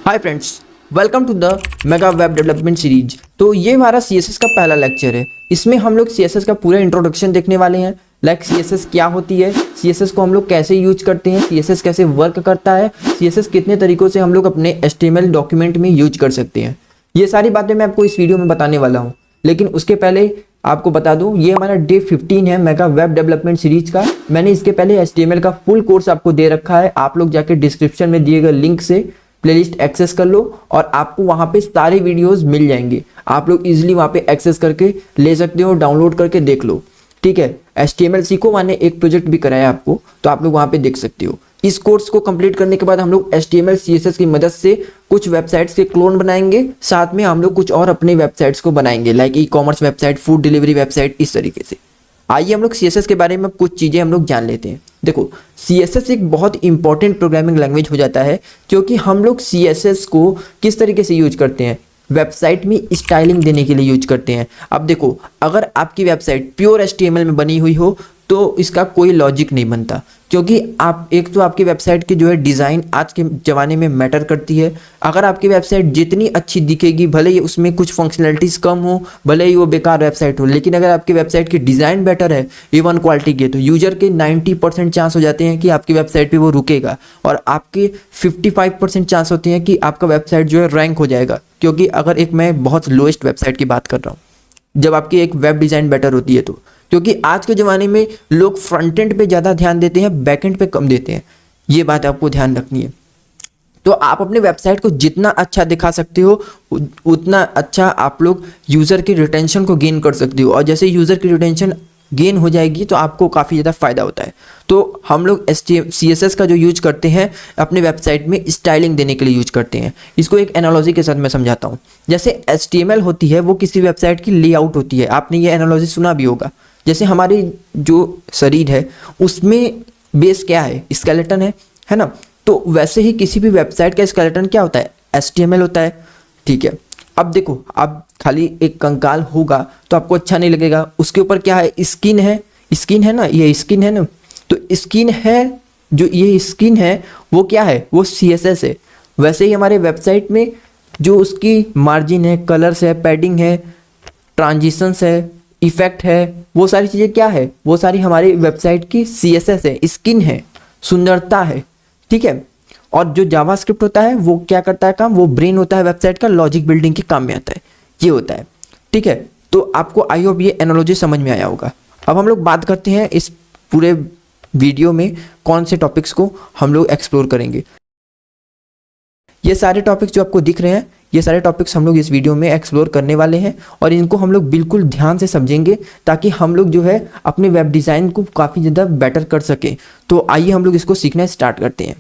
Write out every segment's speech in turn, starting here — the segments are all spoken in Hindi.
Hi friends, welcome to the mega web development series. तो ये हमारा CSS का पहला लेक्चर है। इसमें हम लोग CSS का पूरा इंट्रोडक्शन देखने वाले हैं। लाइक CSS क्या होती है, CSS को हम लोग कैसे यूज करते हैं, CSS कैसे वर्क करता है, CSS कितने तरीकों से हम लोग अपने HTML डॉक्यूमेंट में यूज कर सकते हैं। ये सारी बातें मैं आपको इस वीडियो में बताने वाला हूँ। लेकिन उसके पहले आपको बता दूं, ये हमारा डे 15 है मेगा वेब डेवलपमेंट सीरीज का। मैंने इसके पहले HTML का फुल कोर्स आपको दे रखा है। आप लोग जाके डिस्क्रिप्शन में दिए गए लिंक से प्लेलिस्ट एक्सेस कर लो और आपको वहां पे सारे वीडियोस मिल जाएंगे। आप लोग इजीली वहां पे एक्सेस करके ले सकते हो, डाउनलोड करके देख लो। ठीक है, HTML सीखो मैंने एक प्रोजेक्ट भी कराया आपको, तो आप लोग वहां पे देख सकते हो। इस कोर्स को कंप्लीट करने के बाद हम लोग HTML CSS की मदद से कुछ वेबसाइट्स के क्लोन बनाएंगे, साथ में हम लोग कुछ और अपने वेबसाइट्स को बनाएंगे, like e-commerce website, food delivery website, इस तरीके से। आइए हम लोग CSS के बारे में कुछ चीज़ें हम लोग जान लेते हैं। देखो, CSS एक बहुत इंपॉर्टेंट प्रोग्रामिंग लैंग्वेज हो जाता है, क्योंकि हम लोग CSS को किस तरीके से यूज करते हैं, वेबसाइट में स्टाइलिंग देने के लिए यूज करते हैं। अब देखो, अगर आपकी वेबसाइट प्योर HTML में बनी हुई हो तो इसका कोई लॉजिक नहीं बनता, क्योंकि आप एक तो आपकी वेबसाइट की जो है डिज़ाइन आज के ज़माने में मैटर करती है। अगर आपकी वेबसाइट जितनी अच्छी दिखेगी, भले ही उसमें कुछ फंक्शनलिटीज़ कम हो, भले ही वो बेकार वेबसाइट हो, लेकिन अगर आपकी वेबसाइट की डिज़ाइन बेटर है, इवन क्वालिटी के, तो यूजर के 90% चांस हो जाते हैं कि आपकी वेबसाइट पे वो रुकेगा, और आपके 55% चांस होते हैं कि आपका वेबसाइट जो है रैंक हो जाएगा। क्योंकि अगर एक मैं बहुत लोएस्ट वेबसाइट की बात कर रहा हूँ, जब आपकी एक वेब डिज़ाइन बेटर होती है तो, क्योंकि आज के ज़माने में लोग फ्रंट एंड पे ज़्यादा ध्यान देते हैं, बैक एंड पे कम देते हैं। ये बात आपको ध्यान रखनी है। तो आप अपने वेबसाइट को जितना अच्छा दिखा सकते हो, उतना अच्छा आप लोग यूज़र की रिटेंशन को गेन कर सकते हो, और जैसे यूज़र की रिटेंशन गेन हो जाएगी तो आपको काफ़ी ज़्यादा फ़ायदा होता है। तो हम लोग CSS का जो यूज करते हैं अपने वेबसाइट में स्टाइलिंग देने के लिए यूज करते हैं। इसको एक एनालॉजी के साथ मैं समझाता हूँ। जैसे HTML होती है, वो किसी वेबसाइट की लेआउट होती है। आपने ये एनालॉजी सुना भी होगा। जैसे हमारी जो शरीर है उसमें बेस क्या है, स्केलेटन है ना। तो वैसे ही किसी भी वेबसाइट का स्केलेटन क्या होता है, HTML होता है। ठीक है, अब देखो, अब खाली एक कंकाल होगा तो आपको अच्छा नहीं लगेगा। उसके ऊपर क्या है, स्किन है ना, ये स्किन है ना। तो स्किन है, जो ये स्किन है वो क्या है, वो CSS है। वैसे ही हमारे वेबसाइट में जो उसकी मार्जिन है, कलर्स है, पैडिंग है, ट्रांजिशंस है, इफेक्ट है, वो सारी चीज़ें क्या है, वो सारी हमारी वेबसाइट की CSS है, स्किन है, सुंदरता है। ठीक है, और जो जावास्क्रिप्ट होता है वो क्या करता है काम, वो ब्रेन होता है वेबसाइट का, लॉजिक बिल्डिंग के काम में आता है, ये होता है। ठीक है, तो आपको आई होप ये एनालॉजी समझ में आया होगा। अब हम लोग बात करते हैं इस पूरे वीडियो में कौन से टॉपिक्स को हम लोग एक्सप्लोर करेंगे। ये सारे टॉपिक्स जो आपको दिख रहे हैं, ये सारे टॉपिक्स हम लोग इस वीडियो में एक्सप्लोर करने वाले हैं, और इनको हम लोग बिल्कुल ध्यान से समझेंगे, ताकि हम लोग जो है अपने वेब डिज़ाइन को काफ़ी ज़्यादा बेटर कर सकें। तो आइए हम लोग इसको सीखना स्टार्ट करते हैं।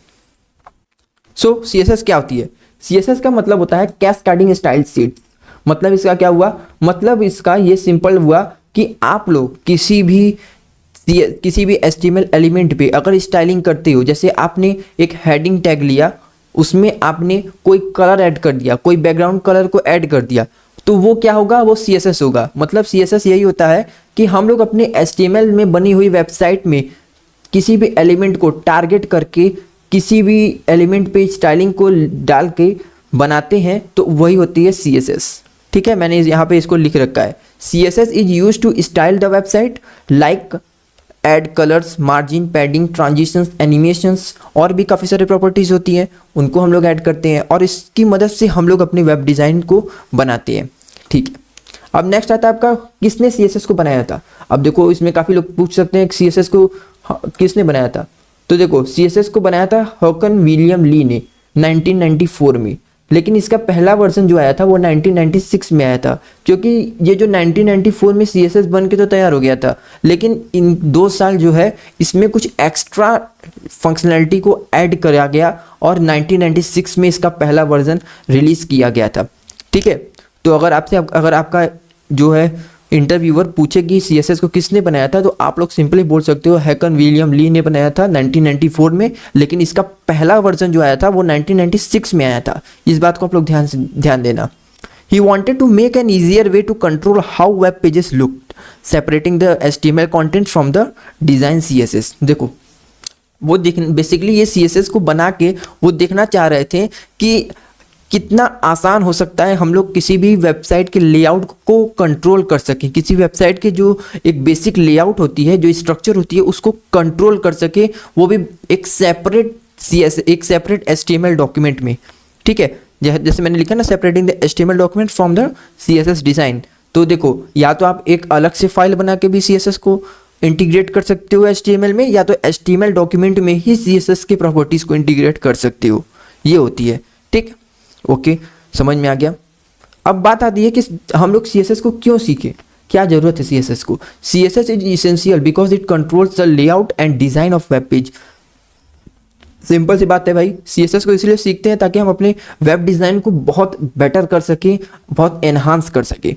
CSS क्या होती है? CSS का मतलब होता है कैस्केडिंग स्टाइल शीट्स। मतलब इसका क्या हुआ, मतलब इसका ये सिंपल हुआ कि आप लोग किसी भी HTML एलिमेंट पे अगर स्टाइलिंग करते हो, जैसे आपने एक हेडिंग टैग लिया, उसमें आपने कोई कलर ऐड कर दिया, कोई बैकग्राउंड कलर को ऐड कर दिया, तो वो क्या होगा, वो CSS होगा। मतलब CSS यही होता है कि हम लोग अपने HTML में बनी हुई वेबसाइट में किसी भी एलिमेंट को टारगेट करके किसी भी एलिमेंट पे स्टाइलिंग को डाल के बनाते हैं, तो वही होती है CSS। ठीक है, मैंने यहाँ पे इसको लिख रखा है, CSS is use to style the website like add colours, margin, padding, transitions, animations, और भी काफ़ी सारे प्रॉपर्टीज़ होती हैं, उनको हम लोग ऐड करते हैं, और इसकी मदद से हम लोग अपने वेब डिज़ाइन को बनाते हैं। ठीक है, अब नेक्स्ट आता है आपका, किसने CSS को बनाया था। अब देखो, इसमें काफ़ी लोग पूछ सकते हैं कि CSS को किसने बनाया था। तो देखो, CSS को बनाया था हॉकन विलियम ली ने 1994 में, लेकिन इसका पहला वर्जन जो आया था वो 1996 में आया था। क्योंकि ये जो 1994 में CSS बन के तो तैयार हो गया था, लेकिन इन 2 साल जो है इसमें कुछ एक्स्ट्रा फंक्शनैलिटी को ऐड करा गया, और 1996 में इसका पहला वर्जन रिलीज़ किया गया था। ठीक है, तो अगर आपका जो है इंटरव्यूअर पूछे कि CSS को किसने बनाया था, तो आप लोग सिंपली बोल सकते हो हैकन विलियम ली ने बनाया था 1994 में, लेकिन इसका पहला वर्जन जो आया था वो 1996 में आया था। इस बात को आप लोग ध्यान देना। He wanted to make an easier way to control how web pages looked, separating the HTML content from the design CSS। देखो, वो बेसिकली ये CSS को बना के वो देखना चाह रहे थे कि कितना आसान हो सकता है हम लोग किसी भी वेबसाइट के लेआउट को कंट्रोल कर सकें, किसी वेबसाइट के जो एक बेसिक लेआउट होती है, जो स्ट्रक्चर होती है, उसको कंट्रोल कर सके, वो भी एक सेपरेट HTML डॉक्यूमेंट में। ठीक है, जैसे मैंने लिखा ना, separating the HTML document from the CSS design. तो देखो, या तो आप एक अलग से फाइल बना के भी CSS को इंटीग्रेट कर सकते हो HTML में, या तो HTML डॉक्यूमेंट में ही CSS के प्रॉपर्टीज़ को इंटीग्रेट कर सकते हो। ये होती है। ठीक, ओके, समझ में आ गया। अब बात आती है कि हम लोग CSS को क्यों सीखें, क्या जरूरत है CSS को। CSS is essential because it controls the layout and design of web page. Simple सी बात है भाई, CSS को इसलिए सीखते हैं ताकि हम अपने वेब डिजाइन को बहुत बेटर कर सकें, बहुत एनहांस कर सकें।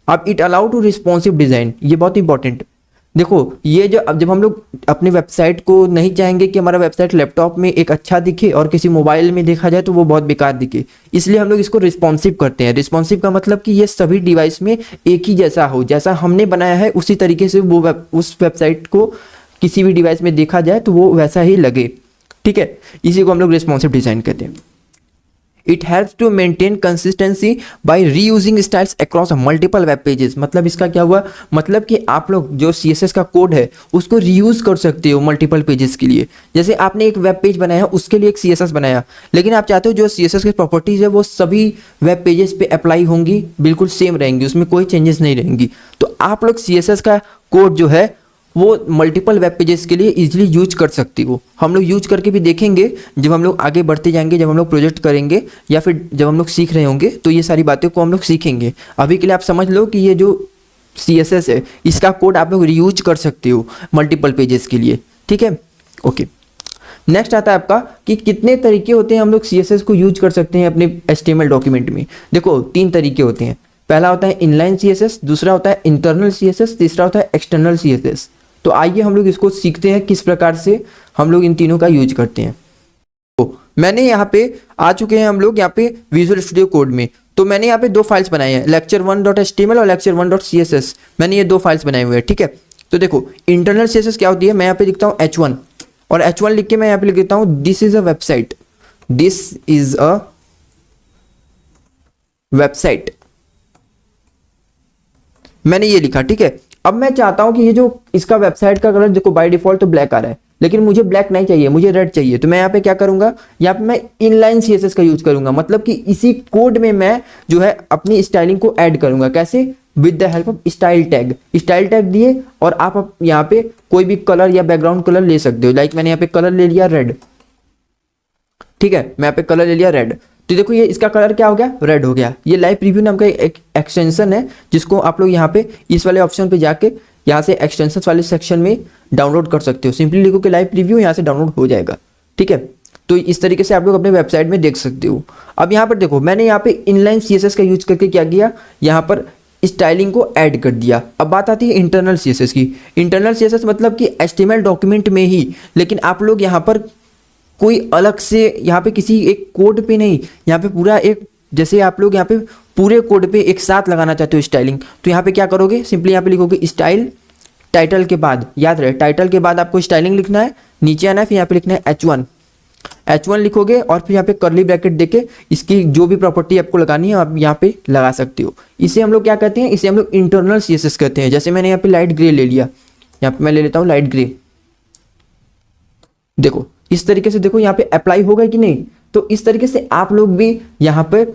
अब it allow to responsive design, ये बहुत इंपॉर्टेंट। देखो, ये जब हम लोग अपने वेबसाइट को नहीं चाहेंगे कि हमारा वेबसाइट लैपटॉप में एक अच्छा दिखे और किसी मोबाइल में देखा जाए तो वो बहुत बेकार दिखे, इसलिए हम लोग इसको रिस्पॉन्सिव करते हैं। रिस्पॉन्सिव का मतलब कि ये सभी डिवाइस में एक ही जैसा हो, जैसा हमने बनाया है उसी तरीके से वो उस वेबसाइट को किसी भी डिवाइस में देखा जाए तो वो वैसा ही लगे। ठीक है, इसी को हम लोग रिस्पॉन्सिव डिजाइन कहते हैं। It helps to maintain consistency by reusing styles across multiple web pages. मतलब इसका क्या हुआ, मतलब कि आप लोग जो CSS का कोड है उसको रीयूज कर सकते हो मल्टीपल पेजेस के लिए। जैसे आपने एक वेब पेज बनाया, उसके लिए एक CSS बनाया, लेकिन आप चाहते हो जो CSS के प्रॉपर्टीज है वो सभी वेब पेजेस पे अप्लाई होंगी, बिल्कुल सेम रहेंगी, उसमें कोई चेंजेस नहीं रहेंगी। तो आप लोग CSS का कोड जो है वो मल्टीपल वेब पेजेस के लिए इजीली यूज कर सकती हो। हम लोग यूज करके भी देखेंगे जब हम लोग आगे बढ़ते जाएंगे, जब हम लोग प्रोजेक्ट करेंगे या फिर जब हम लोग सीख रहे होंगे, तो ये सारी बातें को हम लोग सीखेंगे। अभी के लिए आप समझ लो कि ये जो CSS है इसका कोड आप लोग रीयूज कर सकते हो मल्टीपल पेजेस के लिए। ठीक है, ओके। नेक्स्ट आता है आपका कि कितने तरीके होते हैं हम लोग CSS को यूज कर सकते हैं अपने HTML डॉक्यूमेंट में। देखो, 3 तरीके होते हैं। पहला होता है इनलाइन CSS, दूसरा होता है इंटरनल CSS, तीसरा होता है एक्सटर्नल CSS। तो आइए हम लोग इसको सीखते हैं किस प्रकार से हम लोग इन तीनों का यूज करते हैं। तो मैंने यहाँ पे आ चुके हैं हम लोग यहाँ पे विजुअल स्टूडियो कोड में। तो मैंने यहाँ पे 2 फाइल्स बनाए हैं, lecture1.html और lecture1.css। मैंने ये 2 फाइल्स बनाए हुए हैं। ठीक है, तो देखो इंटरनल CSS क्या होती है, मैं यहाँ पे लिखता हूँ H1 और H1 लिख के मैं यहाँ पे लिख देता हूँ this is a website, this is a website, मैंने ये लिखा। ठीक है, अब मैं चाहता हूं कि ये जो इसका वेबसाइट का कलर देखो बाय डिफॉल्ट तो ब्लैक आ रहा है, लेकिन मुझे ब्लैक नहीं चाहिए, मुझे रेड चाहिए। तो मैं यहाँ पे क्या करूंगा, यहाँ पे मैं इनलाइन CSS का यूज करूंगा। मतलब कि इसी कोड में मैं जो है अपनी स्टाइलिंग को ऐड करूंगा। कैसे, with the help of style tag. Style tag दिए और आप यहाँ पे कोई भी कलर या बैकग्राउंड कलर ले सकते हो। लाइक मैंने यहाँ पे कलर ले लिया रेड। ठीक है, मैं यहाँ पे कलर ले लिया रेड। तो देखो ये इसका कलर क्या हो गया, रेड हो गया। ये लाइव प्रीव्यू नाम का एक एक्सटेंशन है जिसको आप लोग यहाँ पे इस वाले ऑप्शन पे जाके यहाँ से एक्सटेंशन वाले सेक्शन में डाउनलोड कर सकते हो। सिंपली लिखो कि लाइव प्रीव्यू, यहाँ से डाउनलोड हो जाएगा। ठीक है, तो इस तरीके से आप लोग अपने वेबसाइट में देख सकते हो। अब यहाँ पर देखो मैंने यहाँ पे इनलाइन CSS का यूज करके क्या किया, यहाँ पर स्टाइलिंग को ऐड कर दिया। अब बात आती है इंटरनल CSS की। इंटरनल CSS मतलब कि HTML डॉक्यूमेंट में ही, लेकिन आप लोग यहाँ पर कोई अलग से यहाँ पे किसी एक कोड पे नहीं, यहाँ पे पूरा एक, जैसे आप लोग यहाँ पे पूरे कोड पे एक साथ लगाना चाहते हो स्टाइलिंग, तो यहाँ पे क्या करोगे, सिंपली यहाँ पे लिखोगे स्टाइल, टाइटल के बाद, याद रहे टाइटल के बाद आपको स्टाइलिंग लिखना है, नीचे आना है, फिर यहाँ पे लिखना है H1 लिखोगे और फिर यहाँ पे कर्ली ब्रैकेट देके इसकी जो भी प्रॉपर्टी आपको लगानी है आप यहाँ पे लगा सकते हो। इसे हम लोग क्या कहते हैं, इसे हम लोग इंटरनल CSS कहते हैं। जैसे मैंने यहाँ पे लाइट ग्रे ले लिया, यहाँ पे मैं ले लेता हूँ लाइट ग्रे। देखो इस तरीके से, देखो यहाँ पे अप्लाई होगा कि नहीं। तो इस तरीके से आप लोग भी यहाँ पर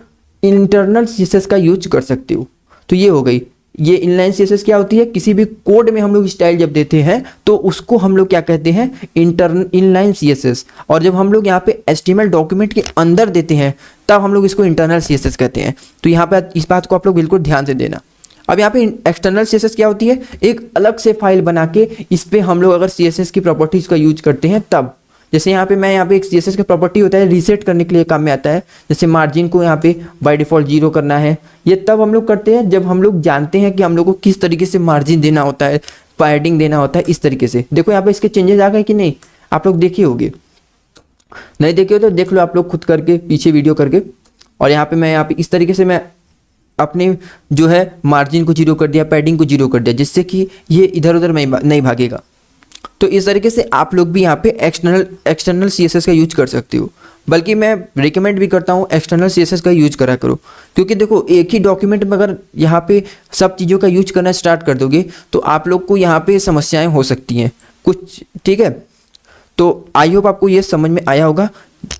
इंटरनल CSS का यूज कर सकते हो। तो ये हो गई, ये इनलाइन CSS क्या होती है, किसी भी कोड में हम लोग स्टाइल जब देते हैं तो उसको हम लोग क्या कहते हैं, इनलाइन CSS। और जब हम लोग यहाँ पे HTML डॉक्यूमेंट के अंदर देते हैं तब हम लोग इसको इंटरनल CSS कहते हैं। तो यहाँ पे इस बात को आप लोग बिल्कुल ध्यान से देना। अब यहाँ पे एक्सटर्नल CSS क्या होती है, एक अलग से फाइल बना के इस पे हम लोग अगर CSS की प्रॉपर्टीज का यूज करते हैं तब, जैसे यहाँ पे मैं यहाँ पे एक CSS का प्रॉपर्टी होता है रीसेट करने के लिए काम में आता है। जैसे मार्जिन को यहाँ पे बाय डिफॉल्ट 0 करना है, ये तब हम लोग करते हैं जब हम लोग जानते हैं कि हम लोग को किस तरीके से मार्जिन देना होता है, पैडिंग देना होता है, इस तरीके से। देखो यहाँ पे इसके चेंजेस आ गए कि नहीं, आप लोग देखे होंगे, नहीं देखे हो तो देख लो आप लोग खुद करके, पीछे वीडियो करके। और यहाँ पे मैं यहाँ पे इस तरीके से मैं अपने जो है मार्जिन को 0 कर दिया, पैडिंग को 0 कर दिया, जिससे कि ये इधर उधर नहीं भागेगा। तो इस तरीके से आप लोग भी यहाँ पे एक्सटर्नल CSS का यूज कर सकते हो, बल्कि मैं रिकमेंड भी करता हूँ एक्सटर्नल CSS का यूज करा करो, क्योंकि देखो एक ही डॉक्यूमेंट में अगर यहाँ पे सब चीज़ों का यूज करना स्टार्ट कर दोगे तो आप लोग को यहाँ पे समस्याएं हो सकती हैं कुछ, ठीक है। तो आई होप आपको ये समझ में आया होगा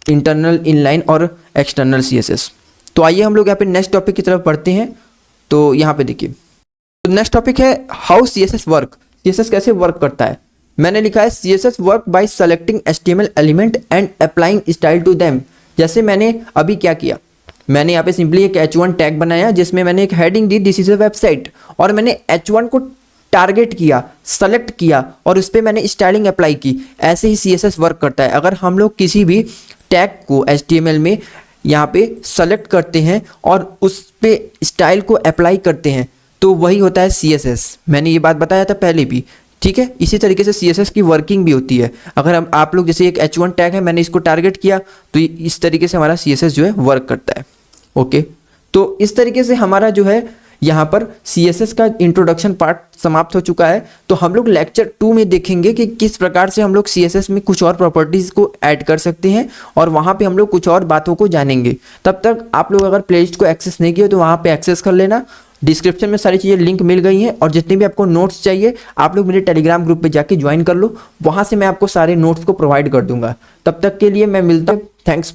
इंटरनल, इनलाइन और एक्सटर्नल CSS। तो आइए हम लोग यहाँ पे नेक्स्ट टॉपिक की तरफ बढ़ते हैं। तो यहाँ पे देखिए, तो नेक्स्ट टॉपिक है हाउ CSS वर्क, CSS कैसे वर्क करता है। मैंने लिखा है CSS work by selecting HTML element and applying style to them. जैसे मैंने अभी क्या किया, मैंने यहाँ पे सिंपली एक H1 टैग बनाया जिसमें मैंने एक heading the this is a website, और मैंने H1 को टारगेट किया, सेलेक्ट किया और उस पर मैंने स्टाइलिंग अप्लाई की। ऐसे ही CSS वर्क करता है। अगर हम लोग किसी भी टैग को HTML में यहाँ पे सेलेक्ट करते हैं और उस पे स्टाइल को अप्लाई करते हैं तो वही होता है CSS। मैंने ये बात बताया था पहले भी, ठीक है। इसी तरीके से CSS की वर्किंग भी होती है। अगर हम आप लोग जैसे एक H1 टैग है, मैंने इसको टारगेट किया तो इस तरीके से हमारा CSS जो है वर्क करता है। ओके, तो इस तरीके से हमारा जो है यहाँ पर CSS का इंट्रोडक्शन पार्ट समाप्त हो चुका है। तो हम लोग लेक्चर 2 में देखेंगे कि किस प्रकार से हम लोग CSS में कुछ और प्रॉपर्टीज़ को ऐड कर सकते हैं और वहाँ पे हम लोग कुछ और बातों को जानेंगे। तब तक आप लोग अगर प्लेलिस्ट को एक्सेस नहीं किए तो वहाँ पे एक्सेस कर लेना। डिस्क्रिप्शन में सारी चीज़ें लिंक मिल गई हैं, और जितने भी आपको नोट्स चाहिए आप लोग मेरे टेलीग्राम ग्रुप पे जाके ज्वाइन कर लो, वहाँ से मैं आपको सारे नोट्स को प्रोवाइड कर दूंगा। तब तक के लिए मैं मिलता हूँ, थैंक्स।